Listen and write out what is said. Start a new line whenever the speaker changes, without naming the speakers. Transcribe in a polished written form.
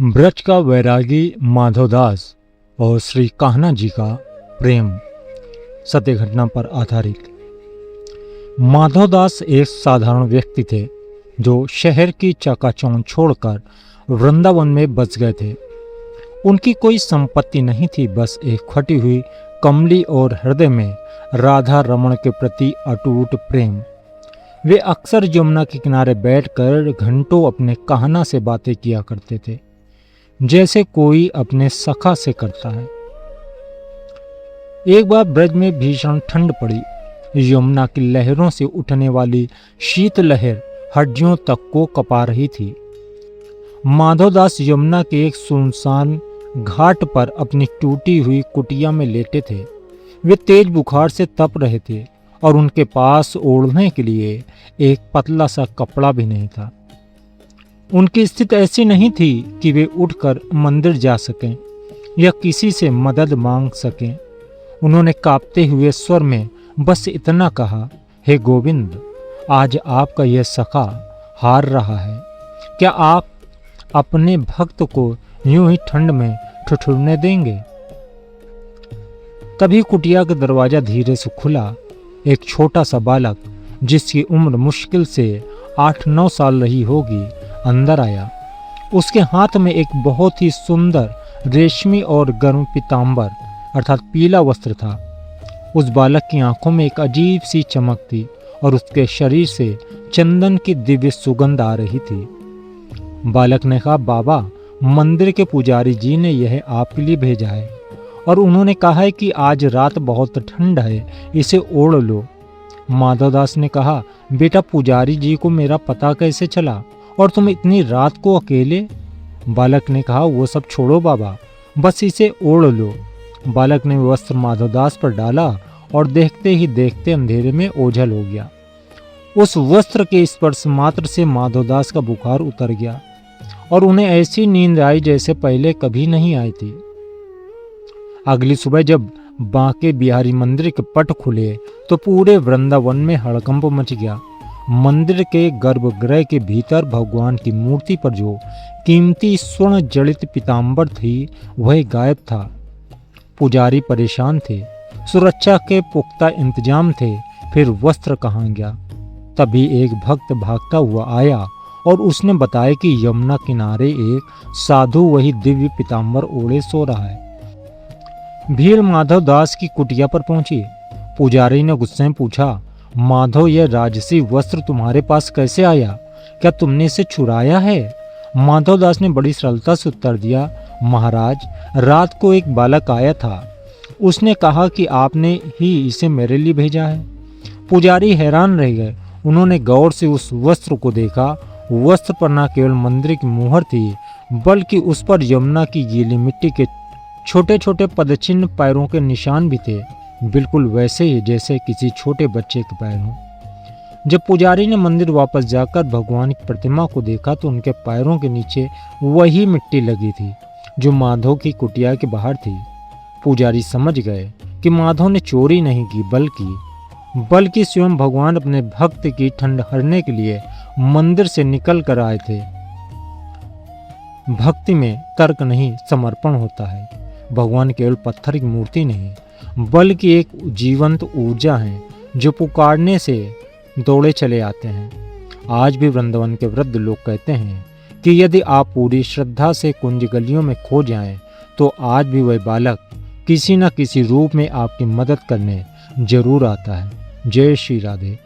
ब्रज का वैरागी माधवदास और श्री कान्हा जी का प्रेम सत्य घटना पर आधारित। माधवदास एक साधारण व्यक्ति थे जो शहर की चकाचौंध छोड़कर वृंदावन में बस गए थे। उनकी कोई संपत्ति नहीं थी, बस एक फटी हुई कमली और हृदय में राधा रमण के प्रति अटूट प्रेम। वे अक्सर यमुना के किनारे बैठकर घंटों अपने कान्हा से बातें किया करते थे, जैसे कोई अपने सखा से करता है। एक बार ब्रज में भीषण ठंड पड़ी। यमुना की लहरों से उठने वाली शीत लहर हड्डियों तक को कपा रही थी। माधवदास यमुना के एक सुनसान घाट पर अपनी टूटी हुई कुटिया में लेटे थे। वे तेज बुखार से तप रहे थे और उनके पास ओढ़ने के लिए एक पतला सा कपड़ा भी नहीं था। उनकी स्थिति ऐसी नहीं थी कि वे उठकर मंदिर जा सकें या किसी से मदद मांग सकें। उन्होंने कांपते हुए स्वर में बस इतना कहा, हे गोविंद, आज आपका यह सखा हार रहा है। क्या आप अपने भक्त को यूं ही ठंड में ठिठुरने देंगे? तभी कुटिया का दरवाजा धीरे से खुला। एक छोटा सा बालक, जिसकी उम्र मुश्किल से 8-9 साल रही होगी, अंदर आया। उसके हाथ में एक बहुत ही सुंदर रेशमी और गर्म पीतांबर अर्थात पीला वस्त्र था। उस बालक की आंखों में एक अजीब सी चमक थी और उसके शरीर से चंदन की दिव्य सुगंध आ रही थी। बालक ने कहा, बाबा, मंदिर के पुजारी जी ने यह आपके लिए भेजा है और उन्होंने कहा है कि आज रात बहुत ठंड है, इसे ओढ़ लो। माधवदास ने कहा, बेटा, पुजारी जी को मेरा पता कैसे चला और तुम इतनी रात को अकेले? बालक ने कहा, वो सब छोड़ो बाबा, बस इसे ओढ़ लो। बालक ने वस्त्र माधवदास पर डाला और देखते ही देखते अंधेरे में ओझल हो गया। उस वस्त्र के स्पर्श मात्र से माधवदास का बुखार उतर गया और उन्हें ऐसी नींद आई जैसे पहले कभी नहीं आई थी। अगली सुबह जब बांके बिहारी मंदिर के पट खुले तो पूरे वृंदावन में हड़कंप मच गया। मंदिर के गर्भगृह के भीतर भगवान की मूर्ति पर जो कीमती स्वर्ण जड़ित पीतांबर थी वह गायब था। पुजारी परेशान थे, सुरक्षा के पुख्ता इंतजाम थे, फिर वस्त्र कहाँ गया? तभी एक भक्त भागता हुआ आया और उसने बताया कि यमुना किनारे एक साधु वही दिव्य पीतांबर ओढ़े सो रहा है। भीड़ माधवदास की कुटिया पर पहुंची। पुजारी ने गुस्से में पूछा, माधव, यह राजसी वस्त्र तुम्हारे पास कैसे आया? क्या तुमने इसे चुराया है? माधवदास ने बड़ी सरलता से उत्तर दिया, महाराज, रात को एक बालक आया था, उसने कहा कि आपने ही इसे मेरे लिए भेजा है। पुजारी हैरान रह गए। उन्होंने गौर से उस वस्त्र को देखा। वस्त्र पर न केवल मंदिर की मुहर थी, बल्कि उस पर यमुना की गीली मिट्टी के छोटे छोटे पदचिन्ह पैरों के निशान भी थे, बिल्कुल वैसे ही जैसे किसी छोटे बच्चे के पैर हों। जब पुजारी ने मंदिर वापस जाकर भगवान की प्रतिमा को देखा तो उनके पैरों के नीचे वही मिट्टी लगी थी जो माधव की कुटिया के बाहर थी। पुजारी समझ गए कि माधव ने चोरी नहीं की, बल्कि स्वयं भगवान अपने भक्त की ठंड हरने के लिए मंदिर से निकल कर आए थे। भक्ति में तर्क नहीं, समर्पण होता है। भगवान केवल पत्थर की मूर्ति नहीं, बल्कि एक जीवंत ऊर्जा है जो पुकारने से दौड़े चले आते हैं। आज भी वृंदावन के वृद्ध लोग कहते हैं कि यदि आप पूरी श्रद्धा से कुंज गलियों में खो जाएं, तो आज भी वह बालक किसी न किसी रूप में आपकी मदद करने जरूर आता है। जय श्री राधे।